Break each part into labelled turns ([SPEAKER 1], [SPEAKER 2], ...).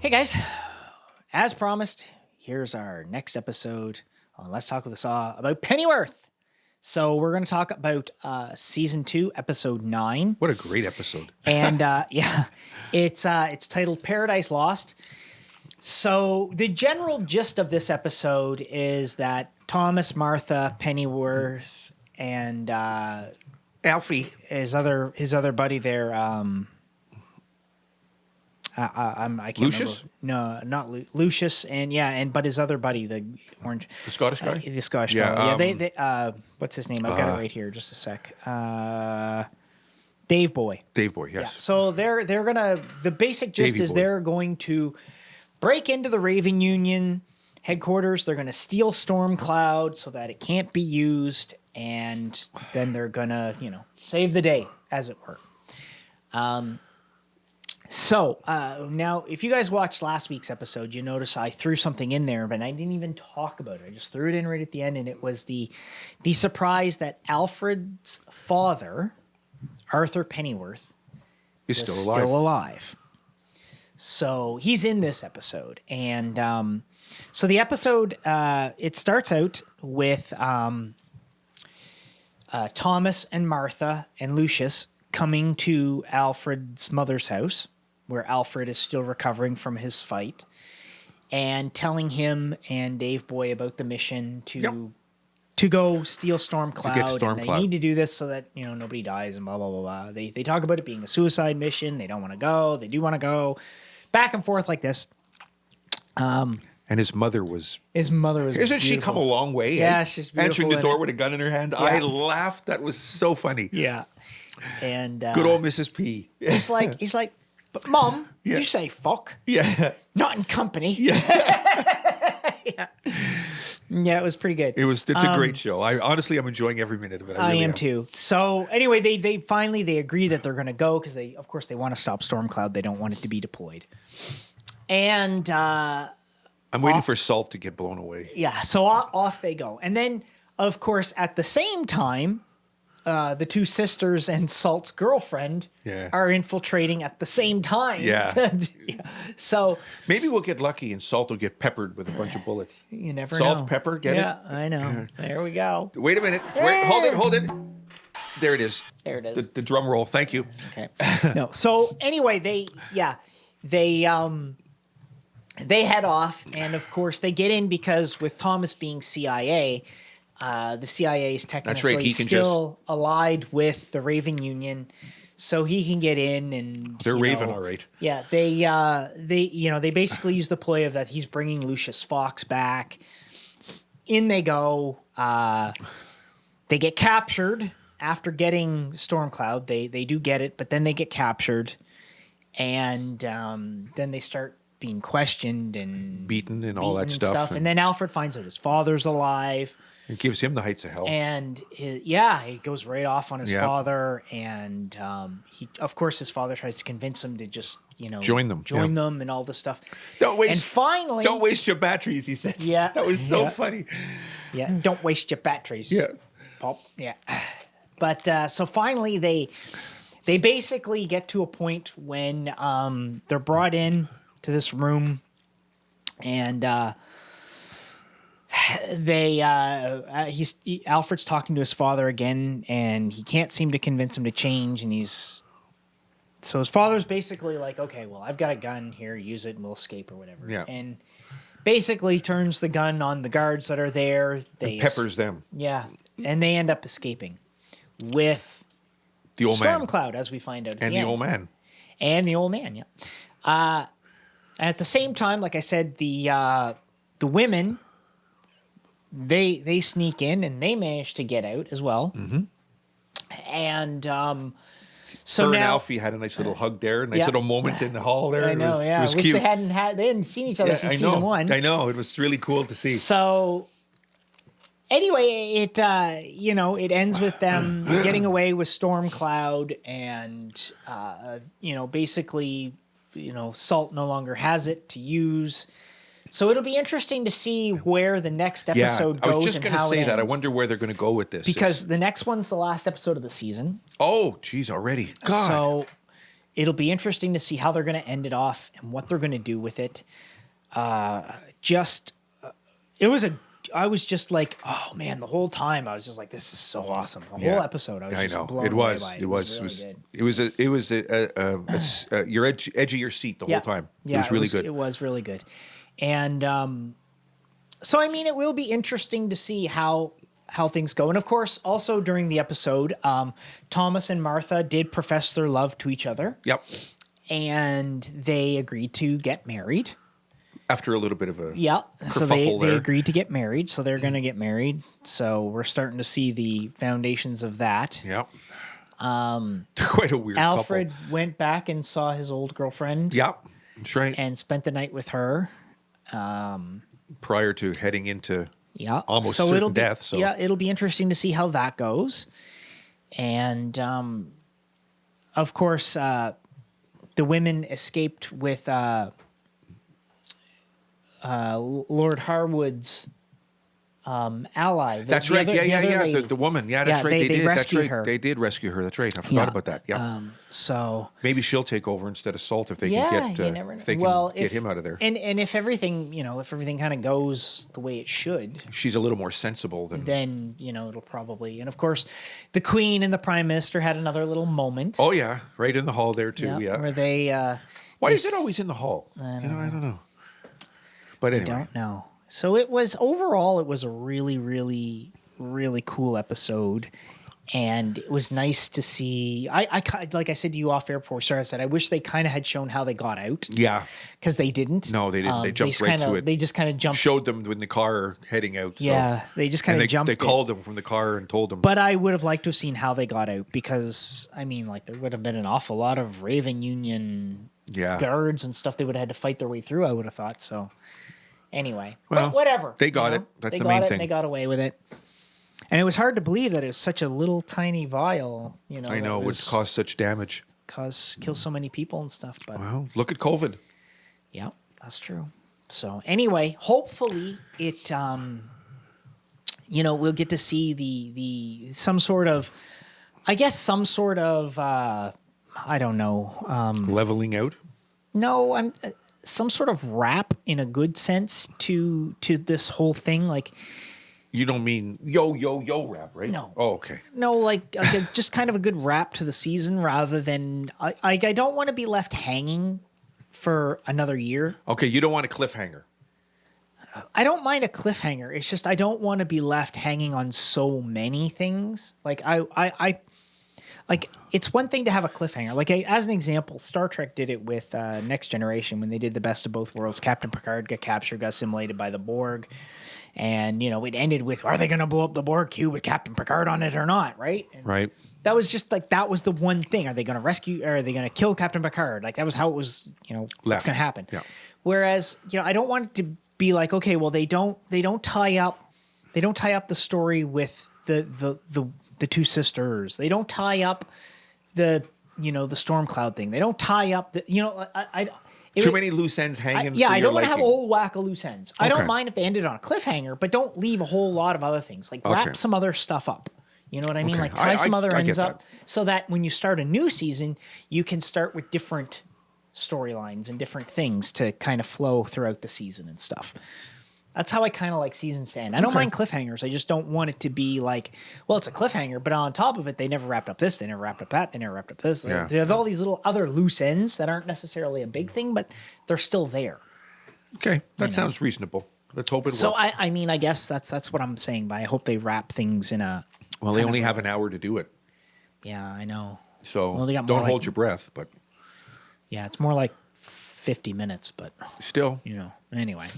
[SPEAKER 1] Hey guys, as promised, here's our next episode on Let's Talk with the Saw about Pennyworth. So we're going to talk about season 2, episode 9,
[SPEAKER 2] What a great episode.
[SPEAKER 1] and yeah, it's titled Paradise Lost. So the general gist of this episode is that Thomas, Martha, Pennyworth, and
[SPEAKER 2] Alfie.
[SPEAKER 1] his other buddy there. I can't
[SPEAKER 2] Lucius?
[SPEAKER 1] remember. No, not Lucius, but his other buddy, the orange,
[SPEAKER 2] The Scottish guy?
[SPEAKER 1] the Scottish
[SPEAKER 2] Yeah,
[SPEAKER 1] fellow. They what's his name? I've got it right here. Just a sec. Dave Boy.
[SPEAKER 2] Dave Boy,
[SPEAKER 1] Yeah.
[SPEAKER 2] yes.
[SPEAKER 1] So they're gonna. The basic gist
[SPEAKER 2] Davey
[SPEAKER 1] is
[SPEAKER 2] Boy.
[SPEAKER 1] they're going to break into the Raven Union headquarters. They're gonna steal Stormcloud so that it can't be used, and then they're gonna save the day, as it were. So now, if you guys watched last week's episode, you notice I threw something in there, but I didn't even talk about it. I just threw it in right at the end, and it was the surprise that Alfred's father, Arthur Pennyworth,
[SPEAKER 2] He's
[SPEAKER 1] is
[SPEAKER 2] still alive.
[SPEAKER 1] So he's in this episode, and so the episode it starts out with Thomas and Martha and Lucius coming to Alfred's mother's house, where Alfred is still recovering from his fight, and telling him and Dave Boy about the mission to go steal Stormcloud. And they
[SPEAKER 2] Stormcloud.
[SPEAKER 1] need to do this so that nobody dies and blah blah blah blah. They talk about it being a suicide mission. They don't want to go. They do want to go. Back and forth like this.
[SPEAKER 2] And his mother was...
[SPEAKER 1] His mother was
[SPEAKER 2] Isn't she come a long way?
[SPEAKER 1] Yeah, she's beautiful
[SPEAKER 2] Answering the
[SPEAKER 1] in
[SPEAKER 2] door
[SPEAKER 1] it.
[SPEAKER 2] with a gun in her hand. I laughed. That was so funny.
[SPEAKER 1] Yeah. And
[SPEAKER 2] Good old Mrs. P.
[SPEAKER 1] he's like, but Mom,
[SPEAKER 2] Yeah.
[SPEAKER 1] you say fuck.
[SPEAKER 2] Yeah.
[SPEAKER 1] Not in company.
[SPEAKER 2] Yeah.
[SPEAKER 1] Yeah, it was pretty good.
[SPEAKER 2] It's a great show. I'm enjoying every minute of it.
[SPEAKER 1] I
[SPEAKER 2] really
[SPEAKER 1] am too. So anyway, they finally agree that they're going to go because they want to stop Stormcloud. They don't want it to be deployed. And
[SPEAKER 2] I'm waiting for Salt to get blown away.
[SPEAKER 1] yeah, so off they go. And then, of course, at the same time, the two sisters and Salt's girlfriend are infiltrating at the same time.
[SPEAKER 2] Yeah.
[SPEAKER 1] So
[SPEAKER 2] Maybe we'll get lucky and Salt will get peppered with a bunch of bullets.
[SPEAKER 1] you never
[SPEAKER 2] Salt,
[SPEAKER 1] know.
[SPEAKER 2] pepper, get
[SPEAKER 1] yeah,
[SPEAKER 2] it?
[SPEAKER 1] I know. There we go.
[SPEAKER 2] Wait a minute. Wait, hold it. There it is.
[SPEAKER 1] There it is.
[SPEAKER 2] The drum roll. Thank you.
[SPEAKER 1] Okay. No. So anyway, they head off, and of course they get in because with Thomas being CIA, the CIA is technically
[SPEAKER 2] He can
[SPEAKER 1] still allied with the Raven Union, so he can get in and
[SPEAKER 2] They're Raven, all right.
[SPEAKER 1] Yeah, they basically use the ploy of that he's bringing Lucius Fox back. In they go. They get captured after getting Stormcloud. They do get it, but then they get captured, and then they start being questioned and
[SPEAKER 2] Beaten and all that stuff.
[SPEAKER 1] And then Alfred finds out his father's alive.
[SPEAKER 2] It gives him the heights of hell.
[SPEAKER 1] And he goes right off on his father, and his father tries to convince him to just
[SPEAKER 2] Join them.
[SPEAKER 1] and all this stuff.
[SPEAKER 2] Don't waste.
[SPEAKER 1] And finally,
[SPEAKER 2] Don't waste your batteries, he said.
[SPEAKER 1] Yeah.
[SPEAKER 2] That was so
[SPEAKER 1] Yeah.
[SPEAKER 2] funny.
[SPEAKER 1] yeah, don't waste your batteries.
[SPEAKER 2] Yeah.
[SPEAKER 1] Pop. Yeah, but so finally they basically get to a point when they're brought in to this room, and Alfred's talking to his father again, and he can't seem to convince him to change, and so his father's basically like, okay, well, I've got a gun here, use it and we'll escape or whatever.
[SPEAKER 2] Yeah.
[SPEAKER 1] And basically turns the gun on the guards that are there.
[SPEAKER 2] And peppers them.
[SPEAKER 1] Yeah. And they end up escaping with
[SPEAKER 2] The old man.
[SPEAKER 1] Stormcloud, as we find out at
[SPEAKER 2] And
[SPEAKER 1] the
[SPEAKER 2] the
[SPEAKER 1] end.
[SPEAKER 2] old man.
[SPEAKER 1] And the old man, yeah. And at the same time, like I said, the women, they sneak in and they manage to get out as well. Mm-hmm. And so
[SPEAKER 2] Her and
[SPEAKER 1] now
[SPEAKER 2] Alfie had a nice little hug there, a nice
[SPEAKER 1] Yeah.
[SPEAKER 2] little moment in the hall there.
[SPEAKER 1] I know,
[SPEAKER 2] It was
[SPEAKER 1] which
[SPEAKER 2] cute.
[SPEAKER 1] they hadn't seen each other since season 1.
[SPEAKER 2] I know. It was really cool to see.
[SPEAKER 1] So anyway, it ends with them getting away with Stormcloud, and basically, Salt no longer has it to use. So it'll be interesting to see where the next episode
[SPEAKER 2] I
[SPEAKER 1] goes
[SPEAKER 2] was just
[SPEAKER 1] and
[SPEAKER 2] going to
[SPEAKER 1] how
[SPEAKER 2] say
[SPEAKER 1] it
[SPEAKER 2] that. I
[SPEAKER 1] ends.
[SPEAKER 2] wonder where they're going to go with this.
[SPEAKER 1] Because the next one's the last episode of the season.
[SPEAKER 2] Oh, geez, already. God.
[SPEAKER 1] So it'll be interesting to see how they're going to end it off and what they're going to do with it. I was just like, oh man, the whole time I was just like, this is so awesome. The whole episode, I was just blown away by it. It was really good.
[SPEAKER 2] It was your edge of your seat the whole time.
[SPEAKER 1] Yeah,
[SPEAKER 2] it was really good.
[SPEAKER 1] It was really good. And so, I mean, it will be interesting to see how things go. And of course, also during the episode, Thomas and Martha did profess their love to each other.
[SPEAKER 2] Yep.
[SPEAKER 1] And they agreed to get married.
[SPEAKER 2] After a little bit of a
[SPEAKER 1] so they agreed to get married, so they're going to get married. So we're starting to see the foundations of that.
[SPEAKER 2] Yep. Quite a weird
[SPEAKER 1] Alfred
[SPEAKER 2] couple.
[SPEAKER 1] went back and saw his old girlfriend.
[SPEAKER 2] Yep, that's right.
[SPEAKER 1] And spent the night with her.
[SPEAKER 2] Prior to heading into almost certain death. So
[SPEAKER 1] yeah, it'll be interesting to see how that goes. And of course, the women escaped with Lord Harwood's ally.
[SPEAKER 2] That's right. The woman. Yeah, that's right.
[SPEAKER 1] They rescued her.
[SPEAKER 2] They did rescue her. That's right. I forgot about that. Yeah.
[SPEAKER 1] So
[SPEAKER 2] maybe she'll take over instead of Salt if they can get get him out of there.
[SPEAKER 1] And if everything kind of goes the way it should,
[SPEAKER 2] she's a little more sensible
[SPEAKER 1] then it'll probably. And of course, the Queen and the Prime Minister had another little moment.
[SPEAKER 2] Oh yeah, right in the hall there too. Yeah.
[SPEAKER 1] Where they.
[SPEAKER 2] Why is it always in the hall? I don't know. But anyway.
[SPEAKER 1] I don't know. So it was a really, really, really cool episode. And it was nice to see. I like I said to you off air before, I said I wish they kind of had shown how they got out.
[SPEAKER 2] Yeah.
[SPEAKER 1] Because they didn't.
[SPEAKER 2] No, they didn't. They jumped right to it.
[SPEAKER 1] They just kind of jumped.
[SPEAKER 2] Showed them when the car heading out. So.
[SPEAKER 1] Yeah, they just kind of jumped.
[SPEAKER 2] They called them from the car and told them.
[SPEAKER 1] But I would have liked to have seen how they got out because, I mean, like there would have been an awful lot of Raven Union guards and stuff they would have had to fight their way through, I would have thought. So anyway, well, but whatever.
[SPEAKER 2] They got it. That's the main thing.
[SPEAKER 1] They got away with it. And it was hard to believe that it was such a little tiny vial,
[SPEAKER 2] I know, it would cause such damage.
[SPEAKER 1] Kill so many people and stuff. But
[SPEAKER 2] well, look at COVID.
[SPEAKER 1] Yeah, that's true. So anyway, hopefully it, we'll get to see some sort of, I don't know.
[SPEAKER 2] Leveling out?
[SPEAKER 1] No, some sort of wrap in a good sense to this whole thing. Like,
[SPEAKER 2] you don't mean yo rap, right?
[SPEAKER 1] No.
[SPEAKER 2] Oh, okay.
[SPEAKER 1] No, like just kind of a good wrap to the season rather than I don't want to be left hanging for another year.
[SPEAKER 2] Okay, you don't want a cliffhanger.
[SPEAKER 1] I don't mind a cliffhanger. It's just I don't want to be left hanging on so many things. Like I like it's one thing to have a cliffhanger. Like as an example, Star Trek did it with Next Generation when they did the best of both worlds. Captain Picard got captured, got assimilated by the Borg. And, it ended with, are they going to blow up the Borg cube with Captain Picard on it or not, right? And
[SPEAKER 2] right.
[SPEAKER 1] That was just like, that was the one thing. Are they going to rescue, or are they going to kill Captain Picard? Like, that was how it was, what's going to happen.
[SPEAKER 2] Yeah.
[SPEAKER 1] Whereas, I don't want it to be like, okay, well, they don't tie up the story with the two sisters. They don't tie up the Stormcloud thing. They don't tie up
[SPEAKER 2] too many loose ends hanging.
[SPEAKER 1] I don't want to have a whole whack of loose ends. Okay. I don't mind if they ended on a cliffhanger, but don't leave a whole lot of other things. Like wrap some other stuff up. You know what I mean? Like tie some other ends up so that when you start a new season, you can start with different storylines and different things to kind of flow throughout the season and stuff. That's how I kind of like seasons to end. I don't mind cliffhangers. I just don't want it to be like, well, it's a cliffhanger, but on top of it, they never wrapped up this, they never wrapped up that, they never wrapped up this. Yeah. There's all these little other loose ends that aren't necessarily a big thing, but they're still there.
[SPEAKER 2] Okay, that sounds reasonable. Let's hope it works.
[SPEAKER 1] So I mean, I guess that's what I'm saying. But I hope they wrap things in a.
[SPEAKER 2] Well, they only have an hour to do it.
[SPEAKER 1] Yeah, I know.
[SPEAKER 2] So don't hold your breath, but.
[SPEAKER 1] Yeah, it's more like 50 minutes, but
[SPEAKER 2] still,
[SPEAKER 1] Anyway.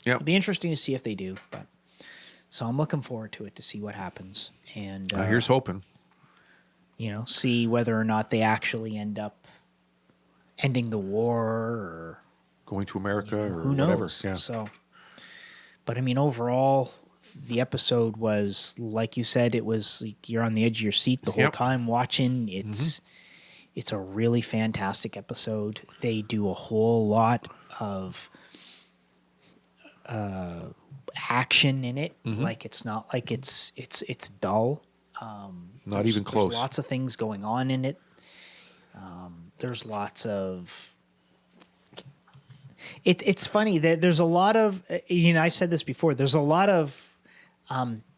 [SPEAKER 2] Yeah,
[SPEAKER 1] it'll be interesting to see if they do, but so I'm looking forward to it to see what happens, and
[SPEAKER 2] here's hoping.
[SPEAKER 1] See whether or not they actually end up ending the war or
[SPEAKER 2] going to America or
[SPEAKER 1] who knows.
[SPEAKER 2] Whatever. Yeah.
[SPEAKER 1] So, but I mean, overall, the episode was like you said. It was like you're on the edge of your seat the whole time watching. It's a really fantastic episode. They do a whole lot of action in it. Like it's not like it's dull.
[SPEAKER 2] Not even close.
[SPEAKER 1] There's lots of things going on in it. There's lots of. It's funny that there's a lot of, I've said this before. There's a lot of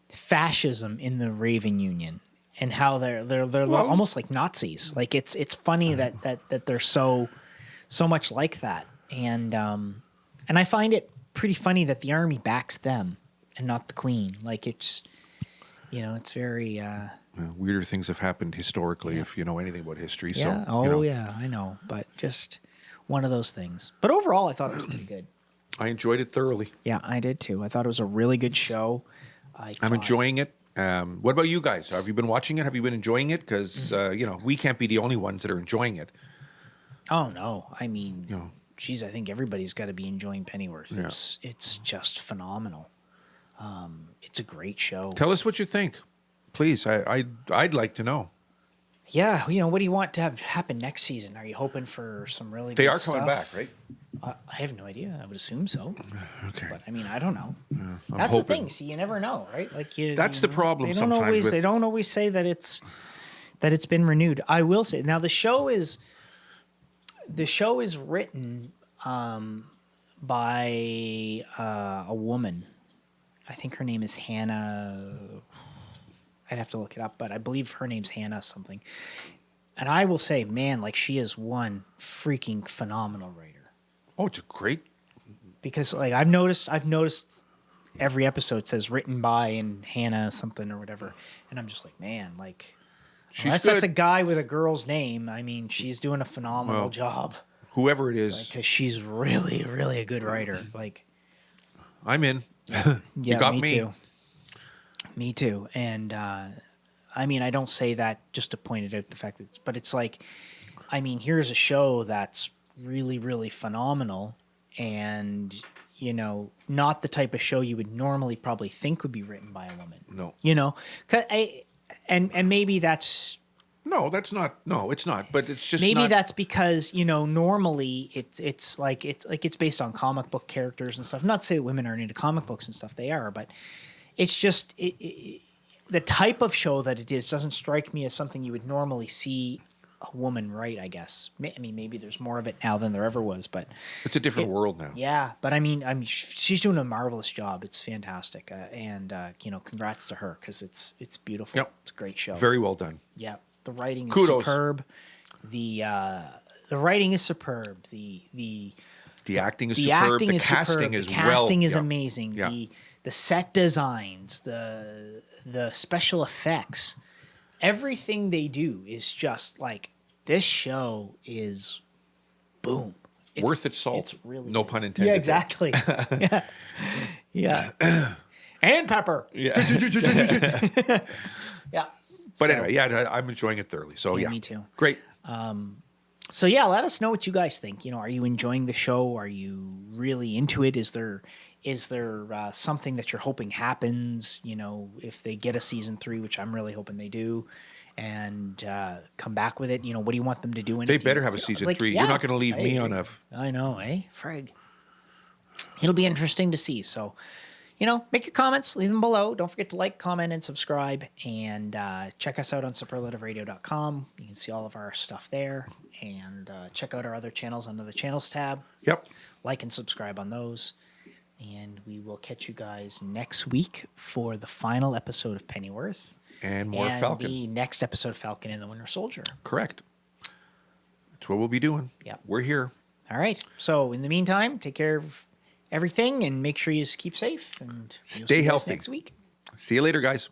[SPEAKER 1] fascism in the Raven Union, and how they're almost like Nazis. Like it's funny that they're so much like that, and I find it pretty funny that the army backs them and not the Queen. Like it's very.
[SPEAKER 2] Weirder things have happened historically, if you know anything about history.
[SPEAKER 1] Yeah.
[SPEAKER 2] So,
[SPEAKER 1] yeah, I know, but just one of those things. But overall, I thought it was pretty good.
[SPEAKER 2] I enjoyed it thoroughly.
[SPEAKER 1] Yeah, I did too. I thought it was a really good show.
[SPEAKER 2] I'm enjoying it. What about you guys? Have you been watching it? Have you been enjoying it? Because we can't be the only ones that are enjoying it.
[SPEAKER 1] Oh no, I mean, geez, I think everybody's got to be enjoying Pennyworth.
[SPEAKER 2] Yeah.
[SPEAKER 1] It's just phenomenal. It's a great show.
[SPEAKER 2] Tell us what you think, please. I'd like to know.
[SPEAKER 1] Yeah, what do you want to have happen next season? Are you hoping for some really?
[SPEAKER 2] They
[SPEAKER 1] good
[SPEAKER 2] are coming
[SPEAKER 1] stuff?
[SPEAKER 2] back, right?
[SPEAKER 1] I have no idea. I would assume so.
[SPEAKER 2] Okay.
[SPEAKER 1] But I mean, I don't know.
[SPEAKER 2] Yeah,
[SPEAKER 1] That's
[SPEAKER 2] hoping.
[SPEAKER 1] the thing. See, you never know, right? Like
[SPEAKER 2] That's the problem.
[SPEAKER 1] They don't
[SPEAKER 2] sometimes
[SPEAKER 1] they don't always say that it's been renewed. I will say now the show is written by a woman. I think her name is Hannah. I'd have to look it up, but I believe her name's Hannah something. And I will say, man, like she is one freaking phenomenal writer.
[SPEAKER 2] Oh, it's a great.
[SPEAKER 1] Because like I've noticed every episode says written by and Hannah something or whatever, and I'm just like, man, like unless that's a guy with a girl's name, I mean, she's doing a phenomenal job.
[SPEAKER 2] Whoever it is,
[SPEAKER 1] because she's really, really a good writer. Like,
[SPEAKER 2] I'm in.
[SPEAKER 1] Yeah,
[SPEAKER 2] you got me.
[SPEAKER 1] Too. Me too. And I mean, I don't say that just to point it out the fact that, but it's like, I mean, here's a show that's really, really phenomenal, and not the type of show you would normally probably think would be written by a woman.
[SPEAKER 2] No.
[SPEAKER 1] And maybe that's.
[SPEAKER 2] No, that's not. No, it's not. But it's just
[SPEAKER 1] maybe
[SPEAKER 2] not,
[SPEAKER 1] that's because normally it's based on comic book characters and stuff. Not to say that women aren't into comic books and stuff; they are, but it's just the type of show that it is doesn't strike me as something you would normally see a woman write. I guess. I mean, maybe there's more of it now than there ever was, but
[SPEAKER 2] it's a different world now.
[SPEAKER 1] Yeah, but I mean, she's doing a marvelous job. It's fantastic, and congrats to her because it's beautiful.
[SPEAKER 2] Yep.
[SPEAKER 1] It's a great show.
[SPEAKER 2] Very well done.
[SPEAKER 1] Yeah. The writing is
[SPEAKER 2] Kudos.
[SPEAKER 1] superb. The writing is superb. The
[SPEAKER 2] acting is
[SPEAKER 1] the
[SPEAKER 2] superb.
[SPEAKER 1] acting
[SPEAKER 2] The
[SPEAKER 1] is
[SPEAKER 2] casting
[SPEAKER 1] superb.
[SPEAKER 2] is
[SPEAKER 1] the casting
[SPEAKER 2] well.
[SPEAKER 1] is
[SPEAKER 2] Yeah.
[SPEAKER 1] amazing.
[SPEAKER 2] Yeah.
[SPEAKER 1] The set designs, the special effects, everything they do is just like this show is boom. It's
[SPEAKER 2] worth its salt.
[SPEAKER 1] It's really
[SPEAKER 2] no
[SPEAKER 1] good.
[SPEAKER 2] pun intended.
[SPEAKER 1] Yeah, exactly. Yeah. And pepper.
[SPEAKER 2] Yeah.
[SPEAKER 1] Yeah.
[SPEAKER 2] But anyway, yeah, I'm enjoying it thoroughly. So yeah,
[SPEAKER 1] me too.
[SPEAKER 2] Great.
[SPEAKER 1] So yeah, let us know what you guys think. Are you enjoying the show? Are you really into it? Is there something that you're hoping happens? If they get a season 3, which I'm really hoping they do, and come back with it. What do you want them to do? In
[SPEAKER 2] They
[SPEAKER 1] it?
[SPEAKER 2] better have a season 3.
[SPEAKER 1] Yeah,
[SPEAKER 2] You're not going to leave me on a.
[SPEAKER 1] I know, Frig. It'll be interesting to see. So. Make your comments, leave them below. Don't forget to like, comment, and subscribe. And check us out on superlativeradio.com. You can see all of our stuff there. And check out our other channels under the channels tab.
[SPEAKER 2] Yep.
[SPEAKER 1] Like and subscribe on those. And we will catch you guys next week for the final episode of Pennyworth.
[SPEAKER 2] And more Falcon.
[SPEAKER 1] The next episode of Falcon and the Winter Soldier.
[SPEAKER 2] Correct. That's what we'll be doing.
[SPEAKER 1] Yep.
[SPEAKER 2] We're here.
[SPEAKER 1] All right. So in the meantime, take care of everything and make sure you keep safe and
[SPEAKER 2] Stay healthy
[SPEAKER 1] next week.
[SPEAKER 2] See you later, guys.